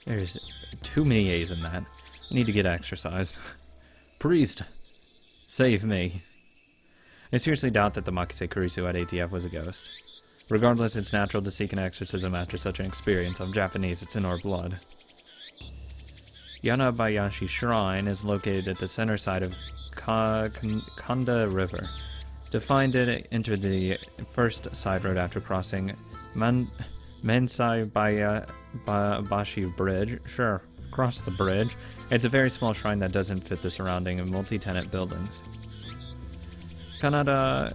There's too many A's in that. I need to get exercised. Priest, save me. I seriously doubt that the Makise Kurisu at ATF was a ghost. Regardless, it's natural to seek an exorcism after such an experience. I'm Japanese, it's in our blood. Yanabayashi Shrine is located at the center side of Kanda River. To find it, enter the first side road after crossing Mensai Bashi Bridge. Sure, cross the bridge. It's a very small shrine that doesn't fit the surrounding of multi-tenant buildings. Canada,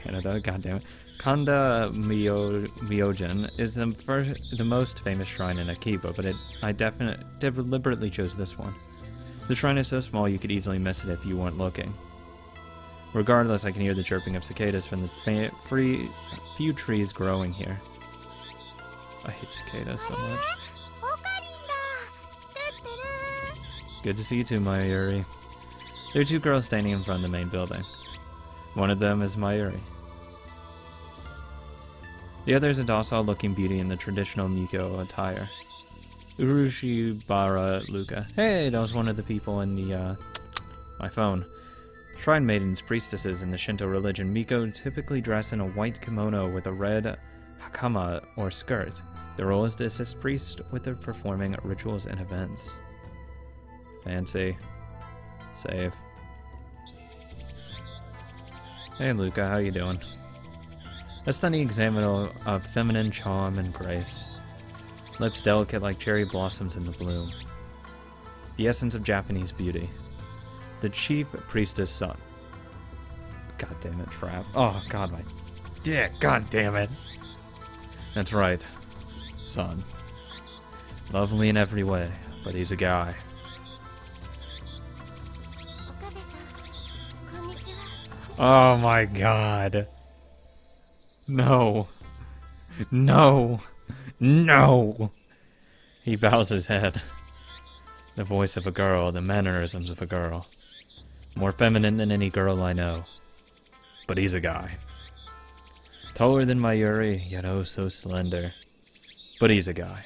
goddammit. Kanda Myojin is the most famous shrine in Akiba, but I deliberately chose this one. The shrine is so small you could easily miss it if you weren't looking. Regardless, I can hear the chirping of cicadas from the few trees growing here. I hate cicadas so much. Good to see you too, Mayuri. There are two girls standing in front of the main building. One of them is Mayuri. The other is a docile-looking beauty in the traditional Miko attire. Urushibara Luka. Hey, that was one of the people in the, my phone. Shrine maidens, priestesses in the Shinto religion, Miko typically dress in a white kimono with a red hakama or skirt. Their role is to assist priests with their performing rituals and events. Fancy. Save. Hey Luca, how you doing? A stunning example of feminine charm and grace. Lips delicate like cherry blossoms in the bloom. The essence of Japanese beauty. The chief priestess son. God damn it, Trap. Oh, God, my dick. God damn it. That's right. Son. Lovely in every way, but he's a guy. Oh my god. No. No. No. He bows his head. The voice of a girl, the mannerisms of a girl. More feminine than any girl I know. But he's a guy. Taller than Mayuri, yet oh so slender. But he's a guy.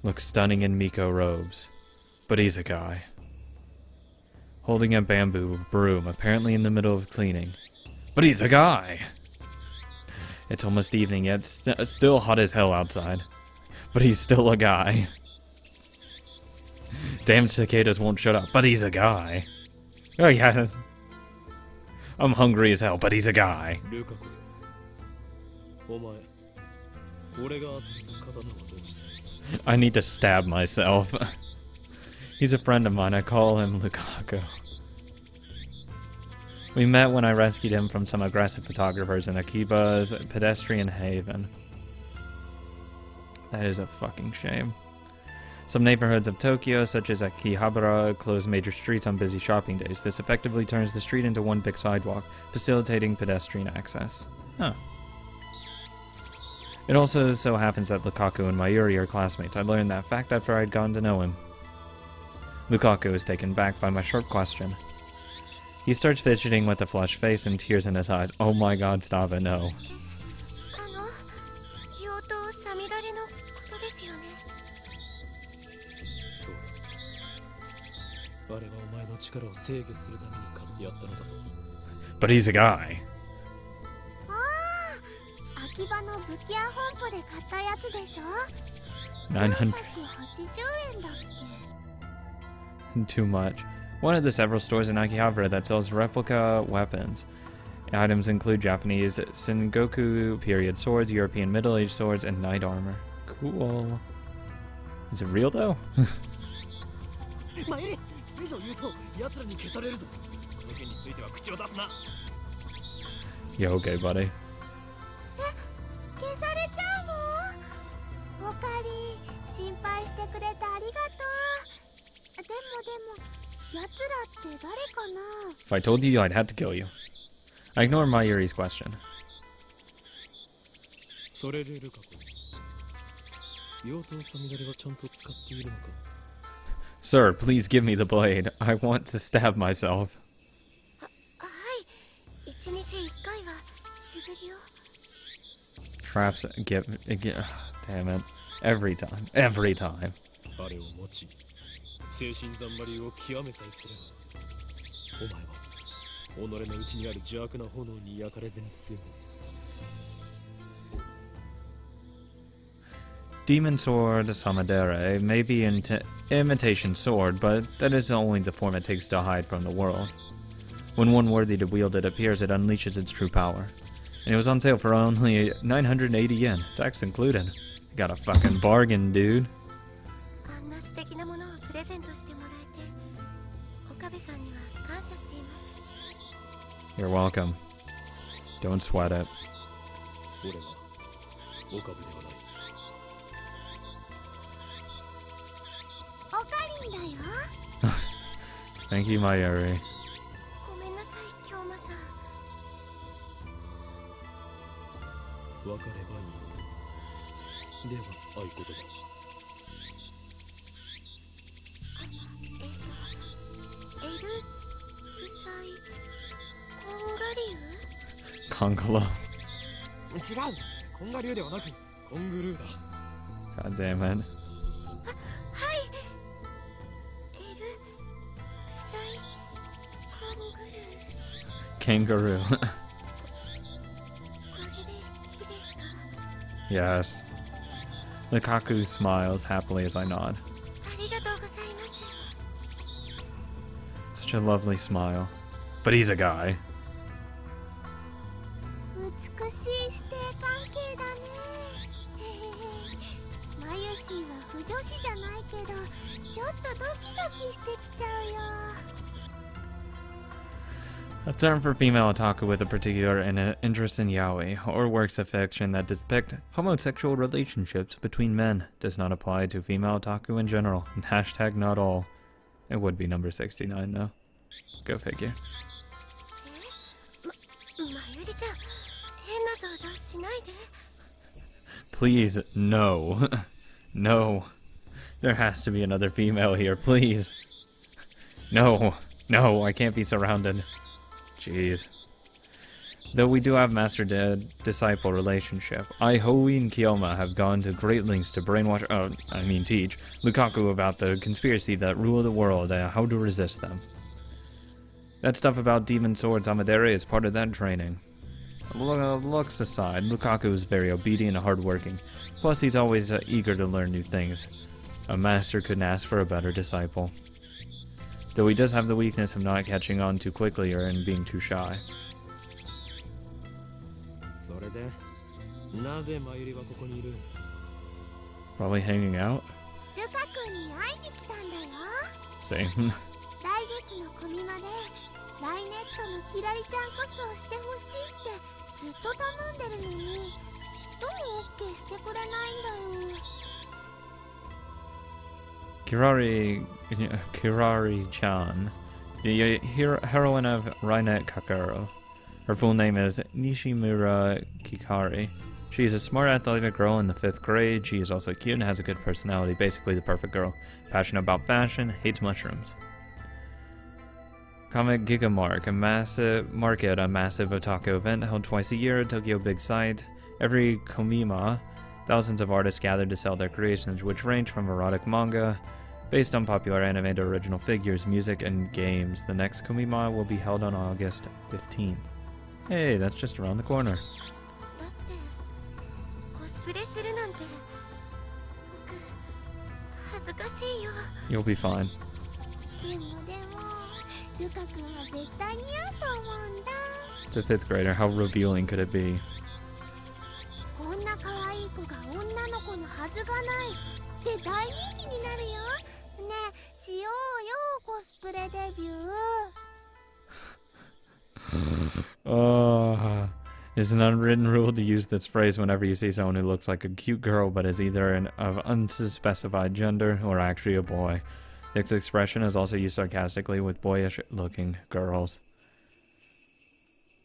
Looks stunning in Miko robes. But he's a guy. Holding a bamboo broom, apparently in the middle of cleaning. But he's a guy! It's almost evening, yet it's still hot as hell outside. But he's still a guy. Damn cicadas won't shut up, but he's a guy. Oh yes. I'm hungry as hell, but he's a guy. I need to stab myself. He's a friend of mine, I call him Lukaku. We met when I rescued him from some aggressive photographers in Akiba's pedestrian haven. That is a fucking shame. Some neighborhoods of Tokyo, such as Akihabara, close major streets on busy shopping days. This effectively turns the street into one big sidewalk, facilitating pedestrian access. Huh. It also so happens that Lukaku and Mayuri are classmates. I learned that fact after I'd gotten to know him. Lukaku is taken back by my sharp question. He starts fidgeting with a flushed face and tears in his eyes. Oh my god, stop it, no. But he's a guy. 900. Too much. One of the several stores in Akihabara that sells replica weapons. Items include Japanese Sengoku period swords, European Middle Age swords, and knight armor. Cool. Is it real though? Yeah, okay, buddy. If I told you, I'd have to kill you. I ignore Mayuri's question. Sir, please give me the blade. I want to stab myself. Traps get damn it. Every time. Every time. Demon Sword Samadere may be an imitation sword, but that is only the form it takes to hide from the world. When one worthy to wield it appears, it unleashes its true power. And it was on sale for only 980 yen, tax included. Got a fucking bargain, dude. You're welcome. Don't sweat it. Thank you, Mayuri. Kongolo. God damn it. Kangaroo. Yes. Lukaku smiles happily as I nod. Such a lovely smile. But he's a guy. A term for female otaku with a particular interest in yaoi, or works of fiction that depict homosexual relationships between men, does not apply to female otaku in general, and hashtag not all. It would be number 69 though. Go figure. Please, no. No. There has to be another female here, please. No. No, I can't be surrounded. Jeez. Though we do have master-disciple relationship, Aihoi and Kiyoma have gone to great lengths to brainwash, teach, Lukaku about the conspiracy that rule the world and how to resist them. That stuff about Demon Sword Samadere is part of that training. Looks aside, Lukaku is very obedient and hardworking, plus he's always eager to learn new things. A master couldn't ask for a better disciple. Though he does have the weakness of not catching on too quickly or in being too shy. Probably hanging out? Same. Kirari-chan, the heroine of Rainet Kakuro. Her full name is Nishimura Kikari. She is a smart, athletic girl in the 5th grade. She is also cute and has a good personality, basically the perfect girl. Passionate about fashion, hates mushrooms. Comic Gigamark, a massive otaku event held twice a year at Tokyo Big Sight. Every Komima, thousands of artists gather to sell their creations, which range from erotic manga, based on popular anime to original figures, music, and games. The next Komima will be held on August 15th. Hey, that's just around the corner. You'll be fine. It's a 5th grader. How revealing could it be? It's an unwritten rule to use this phrase whenever you see someone who looks like a cute girl but is either of unspecified gender or actually a boy. This expression is also used sarcastically with boyish-looking girls.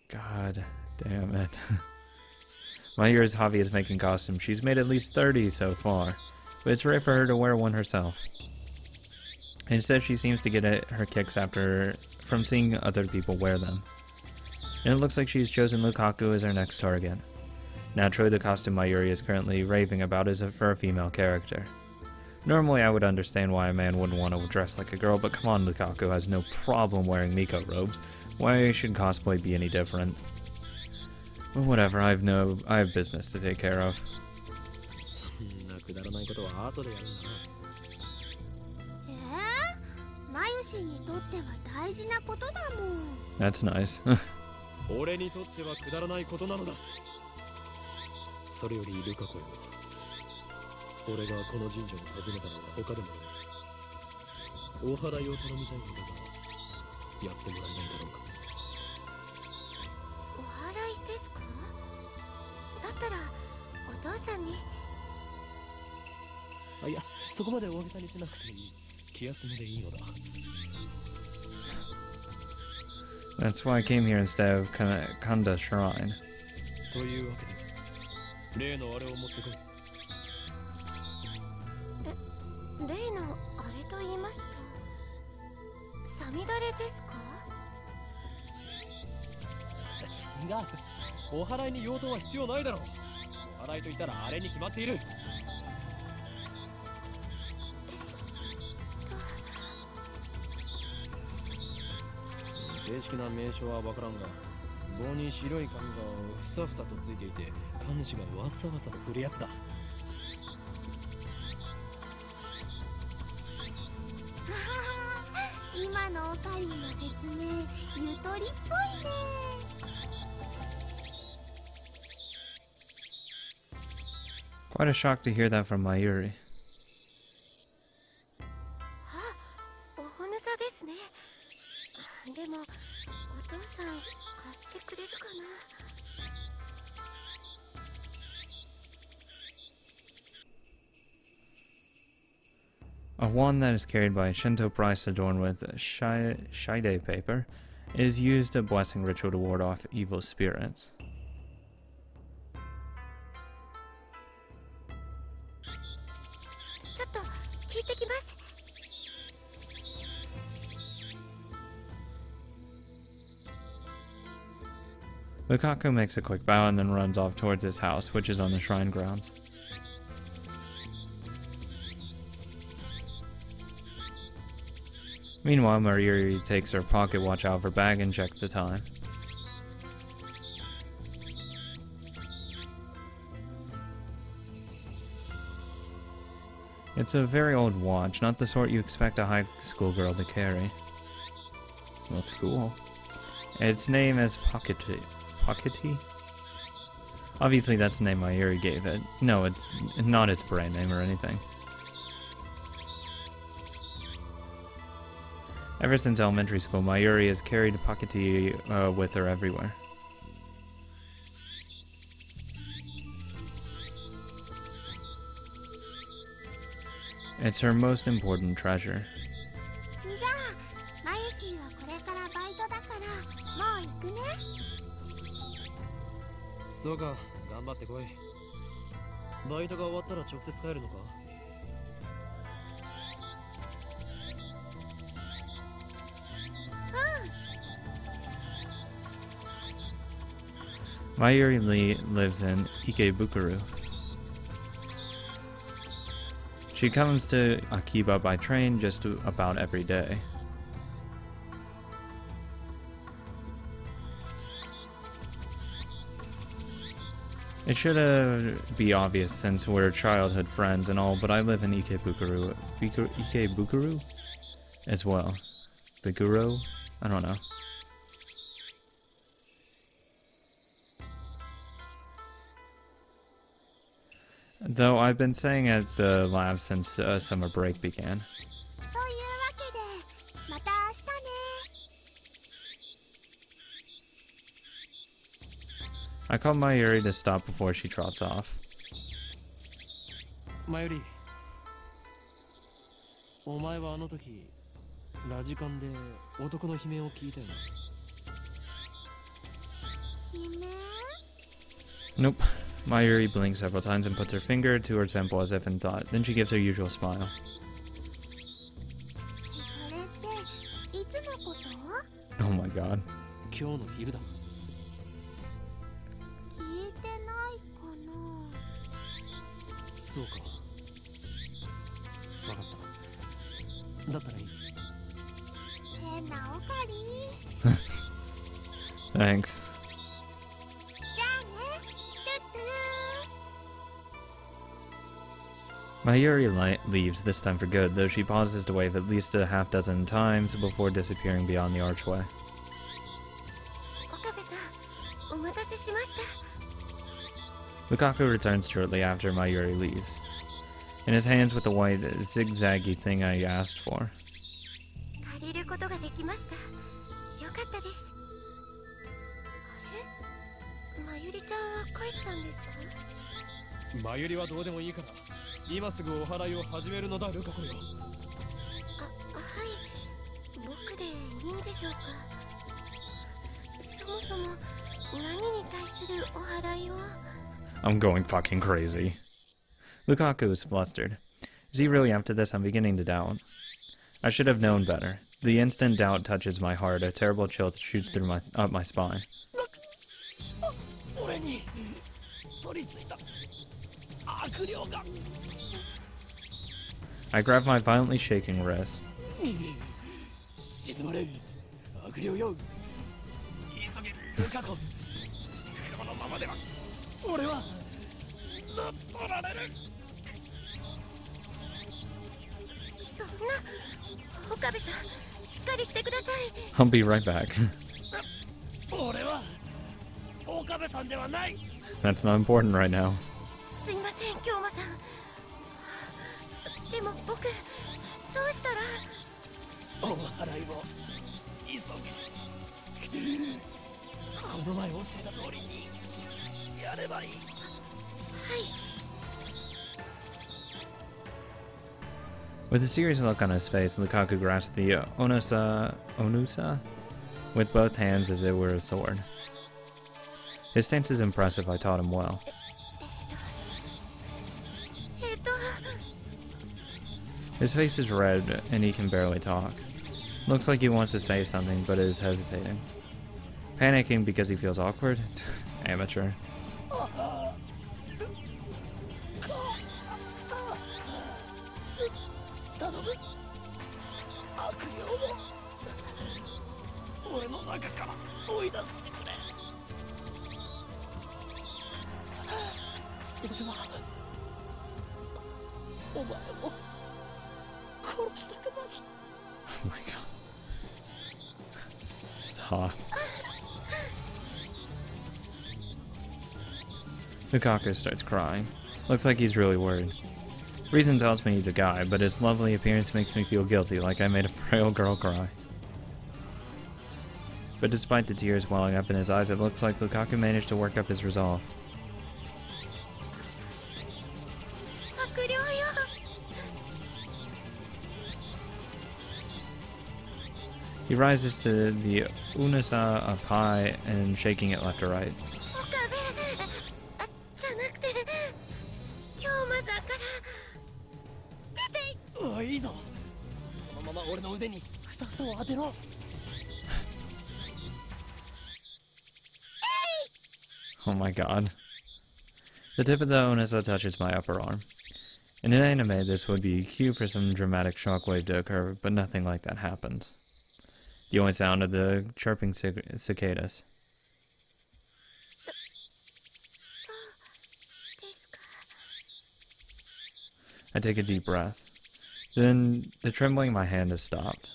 God damn it. Mayuri's hobby is making costumes. She's made at least 30 so far, but it's rare for her to wear one herself. Instead, she seems to get her kicks from seeing other people wear them. And it looks like she's chosen Lukaku as her next target. Naturally, the costume Mayuri is currently raving about is for a female character. Normally, I would understand why a man wouldn't want to dress like a girl, but come on, Lukaku has no problem wearing Miko robes. Why should cosplay be any different? But whatever, I have business to take care of. That's nice. 俺にとってはくだらないことなのだ。それよりルカ子よ。俺がこの神社を訪ねたのは他でもない。お祓いを頼みたいのだが、やってもらえないだろうか。お祓いですか？だったらお父さんに。あ、いや、そこまで大げさにしなくていい。気休めでいいのだ。That's why I came here instead of Kanda Shrine. というわけで、例のあれを持ってこい。例のあれと言いますと、サミダレですか？違う。お祓いに用途は必要ないだろう。お祓いと言ったらあれに決まっている。正式な名称は分からんが、棒に白い紙がふさふさとついていて、神主がわさわさと振るやつだ。今のオカリンの説明、ゆとりっぽいね。Quite a shock to hear that from Mayuri. あ、おほぬさですね。でも、お父さん貸してくれるかな。A wand that is carried by a Shinto priest adorned with shide paper is used a blessing ritual to ward off evil spirits. ちょっと聞いてきます。Lukaku makes a quick bow and then runs off towards his house, which is on the shrine grounds. Meanwhile, Mayuri takes her pocket watch out of her bag and checks the time. It's a very old watch, not the sort you expect a high school girl to carry. Looks cool. Its name is Pockety. Pockety? Obviously that's the name Mayuri gave it. No, it's not its brand name or anything. Ever since elementary school, Mayuri has carried Pockety with her everywhere. It's her most important treasure. じゃあ、マユシーはこれからバイトだからもう行くね。そうか、頑張ってこい。バイトが終わったら直接帰るのか？ Mayuri lives in Ikebukuro. She comes to Akiba by train just about every day. It should be obvious since we're childhood friends and all, but I live in Ikebukuro as well. Biguro? I don't know. Though I've been staying at the lab since summer break began. というわけで、また明日ね。I called Mayuri to stop before she trots off. マユリ、お前はあの時ラジカンで男の悲鳴を聞いたよな。 Nope. Mayuri blinks several times and puts her finger to her temple as if in thought. Then she gives her usual smile. それっていつのこと？ Oh my god. 今日の昼だ。聞いてないかそうか。わかった。だったらいい。変なオカリ。Thanks. じゃあね。トゥットゥー。 Mayuri leaves, this time for good, though she pauses to wave at least a half dozen times before disappearing beyond the archway. 岡部さん、お待たせしました。 Lukaku returns shortly after Mayuri leaves, in his hands with the white zigzaggy thing I asked for. 借りることができました。よかったです。あれ、まゆりちゃんは帰ったんですか？まゆりはどうでもいいから、今すぐお祓いを始めるのだ、ルカ子よ。はい。僕でいいんでしょうか？そもそも何に対するお祓いを？ I'm going fucking crazy. Lukaku is flustered. Is he really up to this? I'm beginning to doubt. I should have known better. The instant doubt touches my heart, a terrible chill shoots through up my spine. I grab my violently shaking wrist. I'll be right back. That's not important right now. すいません、京馬さん。でも僕、どうしたら？お祓いを急げ。この前教えた通りにやればいい。はい。 With a serious look on his face, Lukaku grasps the onusa with both hands as it were a sword. His stance is impressive, I taught him well. His face is red, and he can barely talk. Looks like he wants to say something, but is hesitating. Panicking because he feels awkward? Amateur. Oh my god. Stop. Lukaku starts crying. Looks like he's really worried. Reason tells me he's a guy, but his lovely appearance makes me feel guilty, like I made a frail girl cry. But despite the tears welling up in his eyes, it looks like Lukaku managed to work up his resolve. He rises to the unasa up high and shaking it left to right. Oh my god. The tip of the onasa touches my upper arm. In an anime, this would be cue for some dramatic shockwave to occur, but nothing like that happens. The only sound of the chirping cicadas. I take a deep breath. Then the trembling in my hand has stopped.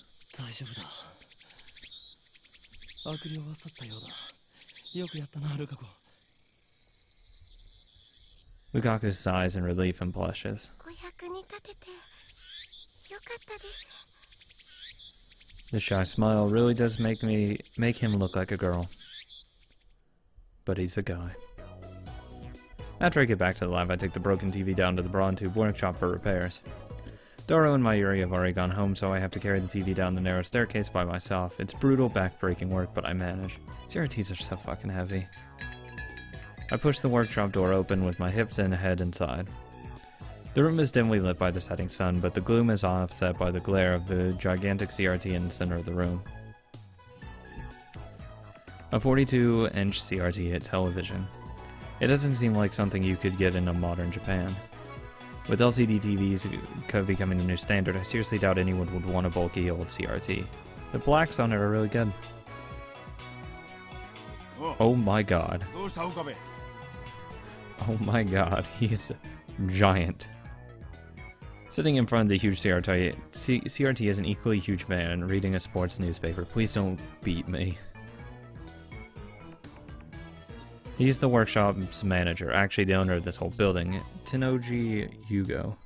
Lukaku sighs in relief and blushes. The shy smile really does make him look like a girl. But he's a guy. After I get back to the lab, I take the broken TV down to the Brawn Tube workshop for repairs. Doro and Mayuri have already gone home, so I have to carry the TV down the narrow staircase by myself. It's brutal, back-breaking work, but I manage. CRTs are so fucking heavy. I push the workshop door open with my hips and head inside. The room is dimly lit by the setting sun, but the gloom is offset by the glare of the gigantic CRT in the center of the room. A 42-inch CRT hit television. It doesn't seem like something you could get in a modern Japan. With LCD TVs becoming the new standard, I seriously doubt anyone would want a bulky old CRT. The blacks on it are really good. Oh my god. Oh my god, he's giant. Sitting in front of the huge CRT is an equally huge man reading a sports newspaper. Please don't beat me. He's the workshop's manager, actually the owner of this whole building, Tenoji Hugo.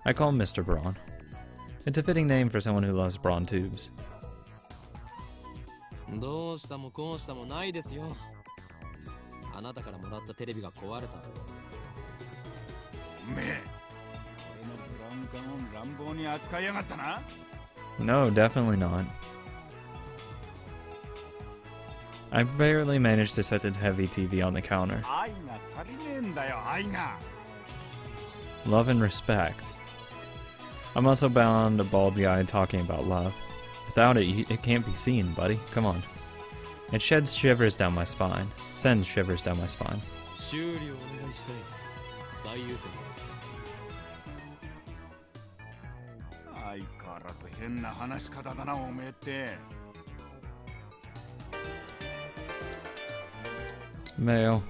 I call him Mr. Braun. It's a fitting name for someone who loves Braun tubes. No, definitely not. I barely managed to set the heavy TV on the counter. Love and respect. I'm also bound a bald guy talking about love. Without it, it can't be seen, buddy. Come on. It sheds shivers down my spine. Sends shivers down my spine. Male.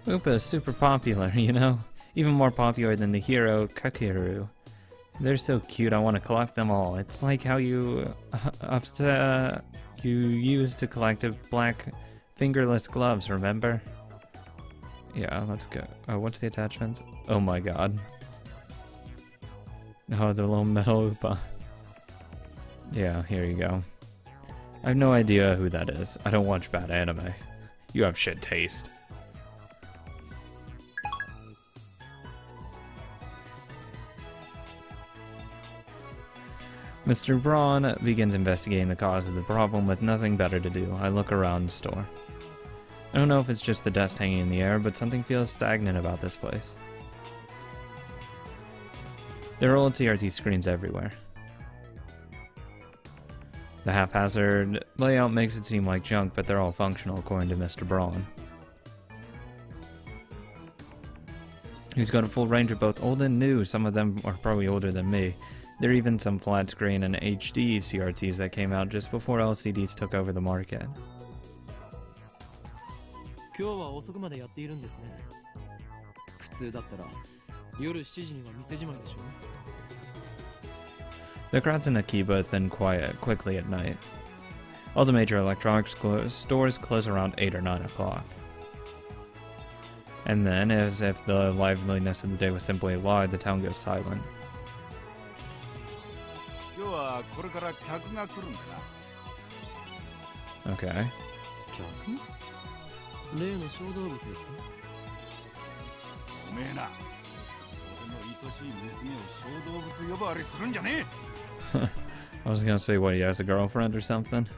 Upa is super popular, you know? Even more popular than the hero Kakeru. They're so cute, I want to collect them all. It's like how you used to collect black fingerless gloves, remember? Yeah, let's go. Oh, what's the attachments? Oh my god. Oh, the little metal Upa. Yeah, here you go. I have no idea who that is. I don't watch bad anime. You have shit taste. Mr. Braun begins investigating the cause of the problem with nothing better to do. I look around the store. I don't know if it's just the dust hanging in the air, but something feels stagnant about this place. There are old CRT screens everywhere. The haphazard layout makes it seem like junk, but they're all functional according to Mr. Braun. He's got a full range of both old and new. Some of them are probably older than me. There are even some flat screen and HD CRTs that came out just before LCDs took over the market. The crowds in Akiba thin quiet quickly at night. All the major electronics stores close around 8 or 9 o'clock. And then, as if the liveliness of the day was simply a lie, the town goes silent. Okay. I was gonna say, what, he has a girlfriend or something?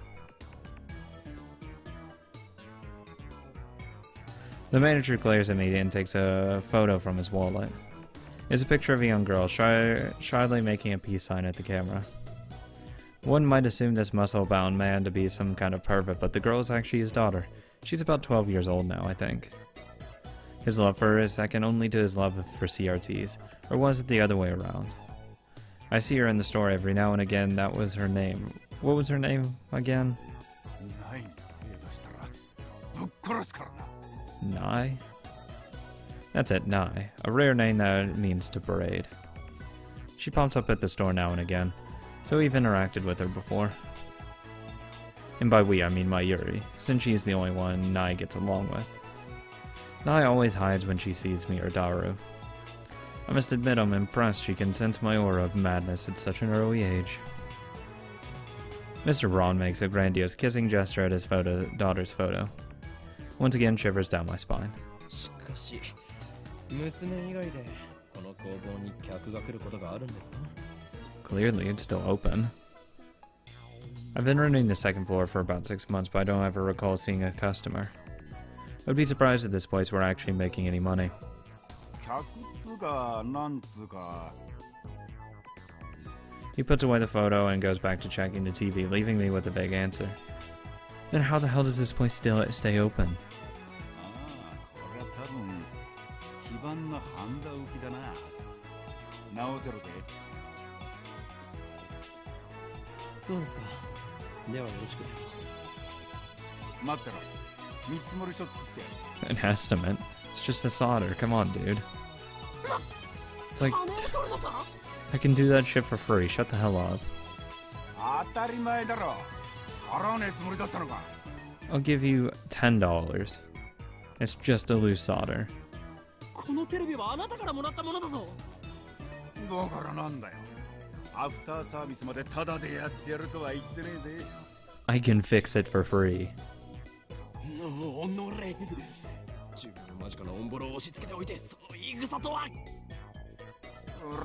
The manager glares at me and takes a photo from his wallet. It's a picture of a young girl shyly making a peace sign at the camera. One might assume this muscle-bound man to be some kind of pervert, but the girl is actually his daughter. She's about 12 years old now, I think. His love for her is second only to his love for CRTs, or was it the other way around? I see her in the store every now and again. That was her name. What was her name again? Nai? That's it, Nai. A rare name that means to parade. She pops up at the store now and again, so we've interacted with her before. And by we, I mean Mayuri, since she's the only one Nai gets along with. Nai always hides when she sees me or Daru. I must admit I'm impressed she can sense my aura of madness at such an early age. Mr. Braun makes a grandiose kissing gesture at his daughter's photo. Once again, shivers down my spine. Clearly, it's still open. I've been running the second floor for about 6 months, but I don't ever recall seeing a customer. I would be surprised if this place were actually making any money. He puts away the photo and goes back to checking the TV, leaving me with a vague answer. Then how the hell does this place still stay open? せろぜ。そうですか。ではよろしく。待ってろ。見積もり書作ってやる。 An estimate? It's just a solder. Come on, dude. It's like, I can do that shit for free. Shut the hell up. 当たり前だろ。払わねえつもりだったのか。 I'll give you $10. It's just a loose solder. このテレビはあなたからもらったものだぞ。だからなんだよ。アフターサービスまでタダでやってやるとは言ってねえぜ。 I can fix it for free. おのれ。自分の間近なオンボロを押し付けておいて、その言い草とは。う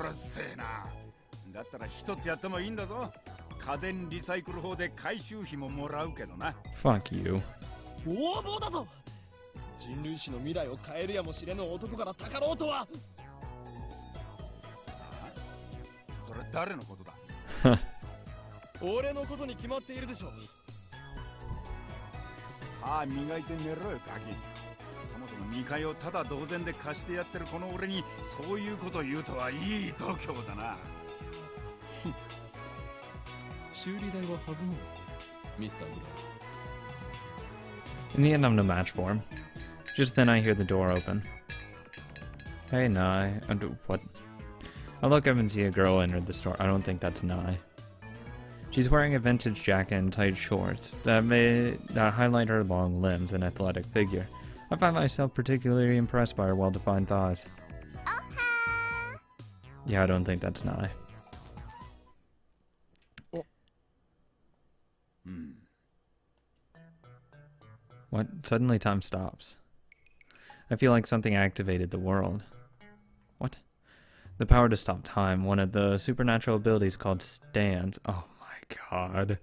るせえな。だったら人ってやってもいいんだぞ。家電リサイクル法で回収費ももらうけどな。 Fuck you. 横暴だぞ。人類史の未来を変えるやもしれぬ男からたかろうとは。それ誰のことだ。俺のことに決まっているでしょ。さあ磨いて寝ろよガキ。そもそも2階をただ同然で貸してやってるこの俺にそういうこと言うとはいい度胸だな。修理代は弾む。ミスター・ブラウン。 In the end, I'm no match for him. Just then, I hear the door open. Hey, Nye. What? I look up and see a girl enter the store. I don't think that's Nye. She's wearing a vintage jacket and tight shorts that highlight her long limbs and athletic figure. I find myself particularly impressed by her well-defined thighs. Yeah, I don't think that's Nye. What? Suddenly time stops. I feel like something activated the world. What? The power to stop time, one of the supernatural abilities called Steins. Oh my god.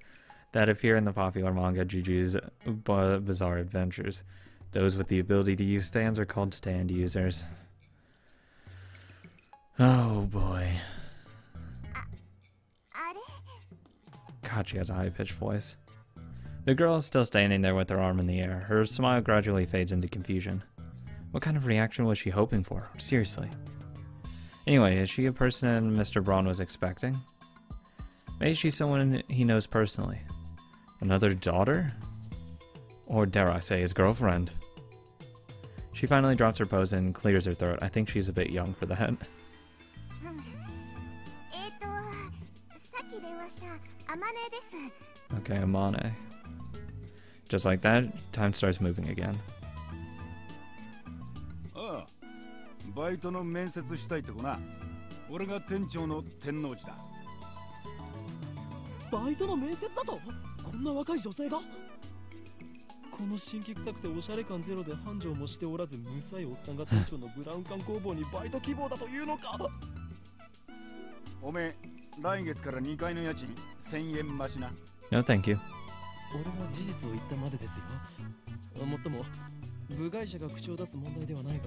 That appear in the popular manga Juju's Bizarre Adventures. Those with the ability to use stands are called stand users. Oh boy. God, she has a high-pitched voice. The girl is still standing there with her arm in the air. Her smile gradually fades into confusion. What kind of reaction was she hoping for? Seriously. Anyway, is she a person Mr. Braun was expecting? Maybe she's someone he knows personally. Another daughter? Or dare I say, his girlfriend? She finally drops her pose and clears her throat. I think she's a bit young for that. Okay, Amane. Just like that, time starts moving again. ああ、バイトの面接したいって子な。俺が店長の天王寺だ。バイトの面接だと？こんな若い女性が？この新規臭くておしゃれ感ゼロで繁盛もしておらずむさいおっさんが店長のブラウン管工房にバイト希望だというのか？おめえ、来月から2階の家賃1000円増しな。No, thank you. 俺は事実を言ったまでですよ。もっとも部外者が口を出す問題ではないが、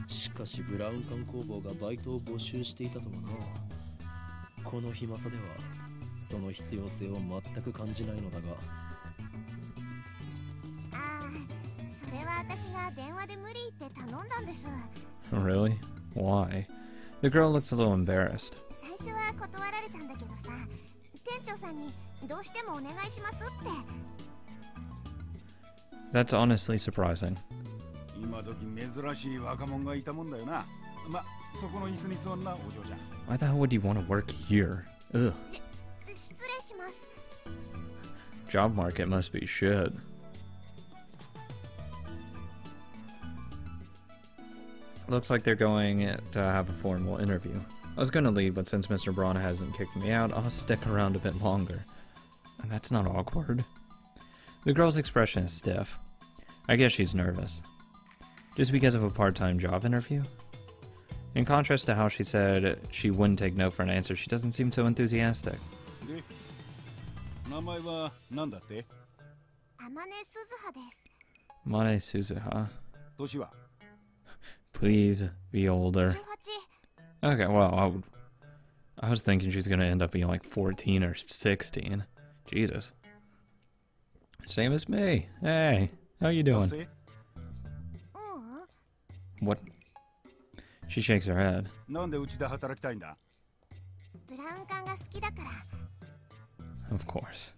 しかしブラウン管工房がバイトを募集していたとはな。この暇さではその必要性を全く感じないのだが。ああ、それは私が電話で無理って頼んだんです。 Really? Why? The girl looks a little embarrassed. 最初は断られたんだけどさ、店長さんにどうしてもお願いしますって。 That's honestly surprising. 今時珍しい若者がいたもんだよな。ま、そこの椅子に座んな、お嬢ちゃん。 Why the hell would you want to work here? Ugh. 失礼します。 Job market must be shit. Looks like they're going to have a formal interview. I was going to leave, but since Mr. Braun hasn't kicked me out, I'll stick around a bit longer. And that's not awkward. The girl's expression is stiff. I guess she's nervous. Just because of a part-time job interview? In contrast to how she said she wouldn't take no for an answer, she doesn't seem so enthusiastic. で、名前は何だって？天音鈴葉です。 Mane Suzuha. 年は？ Please be older. 18。 Okay, well, I was thinking she's gonna end up being like 14 or 16. Jesus. Same as me. Hey, how you doing? 学生？ What? She shakes her head. なんでうちで働きたいんだ？ブラウン管が好きだから。 Of course.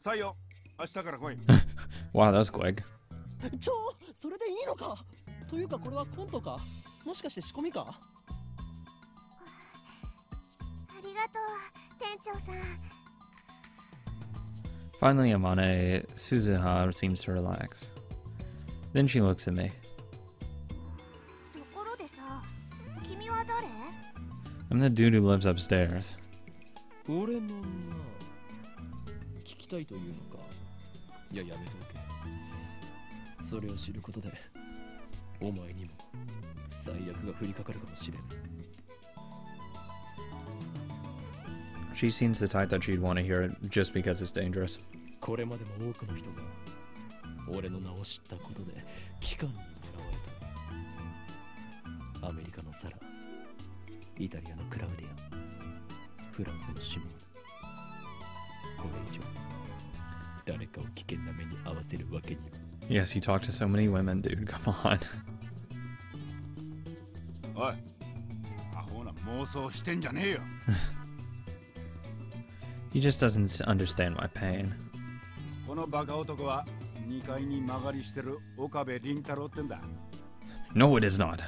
採用。明日から来い。Wow, that was quick. それでいいのか？というかこれはコントか？もしかして仕込みか？ありがとう、店長さん。 Finally, Amane Suzuha seems to relax. Then she looks at me. ところでさ、君は誰？ I'm the dude who lives upstairs. 俺のな、聞きたいというのか？いや、やめておけ。それを知ることで、お前にも最悪が降りかかるかもしれん。 She seems the type that she'd want to hear it just because it's dangerous. これまでも多くの人が俺の名を知ったことで機関に狙われた。アメリカのサラ、イタリアのクラウディア、フランスのシモン。これ以上誰かを危険な目に遭わせるわけには。 Yes, you talk to so many women, dude. Come on. おい、アホな妄想してんじゃねえよ。He just doesn't understand my pain. このバカ男は2階に曲がりしてる岡部倫太郎ってんだ。 No, it is not.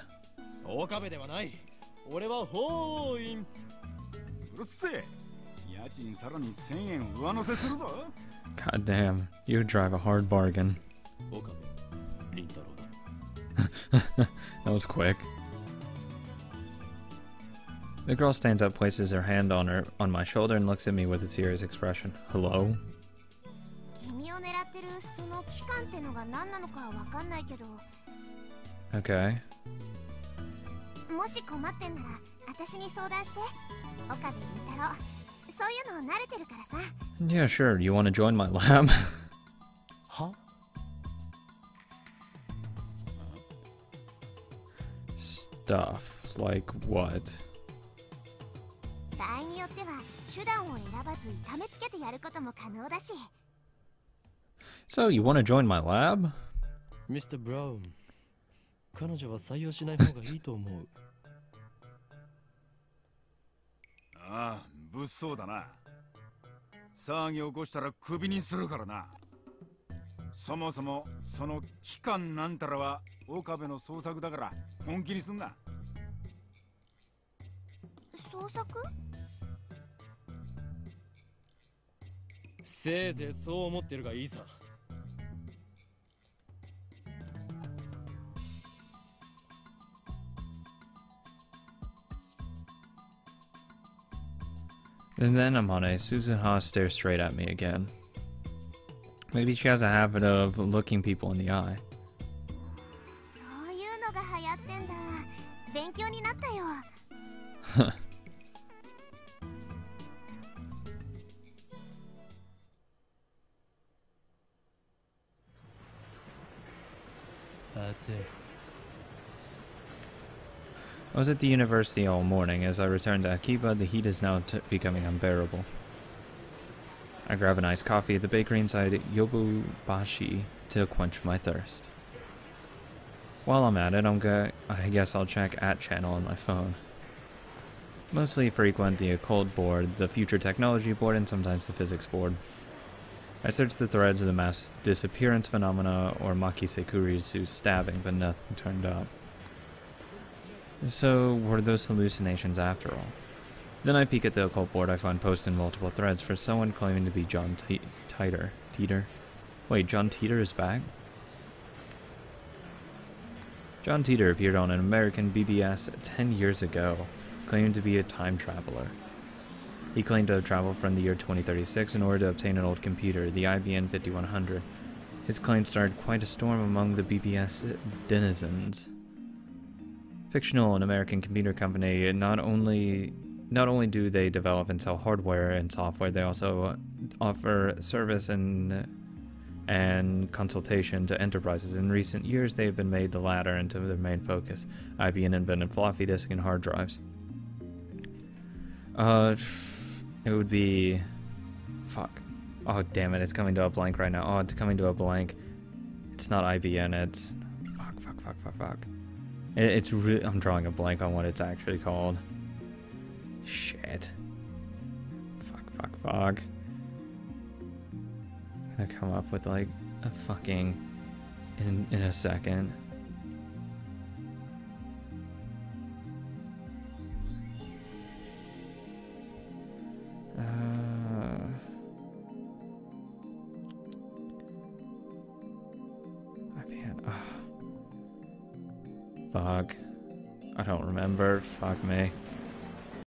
岡部ではない。俺は法院。うるせえ。家賃さらに1000円上乗せするぞ。 God damn, you drive a hard bargain. 岡部倫太郎だ。 That was quick. The girl stands up, places her hand on my shoulder, and looks at me with a serious expression. Hello? 君を狙ってるその期間ってのが何なのかわかんないけど。 Okay. もし困ってんなら私に相談して。岡部倫太郎、そういうの慣れてるからさ。 Yeah, sure. You want to join my lab? は？ Stuff. Like what? 場合によっては手段を選ばず痛めつけてやることも可能だし。 So, you want to join my lab? ミスター・ブラウン、彼女は採用しない方がいいと思う。ああ、物騒だな。騒ぎ起こしたらクビにするからな。そもそもその期間なんたらは岡部の創作だから本気にすんな。創作？せいぜいそう思ってるがいいさ。 And then Amane Suzuha stares straight at me again. Maybe she has a habit of looking people in the eye. そういうのが流行ってんだ。勉強になったよ。 That's it. I was at the university all morning. As I returned to Akiba, the heat is now becoming unbearable. I grab an iced coffee at the bakery inside Yobubashi to quench my thirst. While I'm at it, I guess I'll check @channel on my phone. Mostly frequent the occult board, the future technology board, and sometimes the physics board. I searched the threads of the mass disappearance phenomena or Makisekurisu stabbing, but nothing turned up. So, were those hallucinations after all? Then I peek at the occult board. I find posts in multiple threads for someone claiming to be John Teeter. Wait, John Teeter is back? John Teeter appeared on an American BBS 10 years ago, claiming to be a time traveler. He claimed to have traveled from the year 2036 in order to obtain an old computer, the IBM 5100. His claim started quite a storm among the BBS denizens. Fictional and American computer company, not only do they develop and sell hardware and software, they also offer service and consultation to enterprises. In recent years, they've been made the latter into their main focus. IBM invented floppy disk and hard drives. It would be... Fuck. Oh, damn it, it's coming to a blank right now. Oh, it's coming to a blank. It's not IBM, it's... Fuck. It's really, I'm drawing a blank on what it's actually called. Shit. Fuck. I'm gonna come up with like a fucking in a second. Fuck. I don't remember. Fuck me.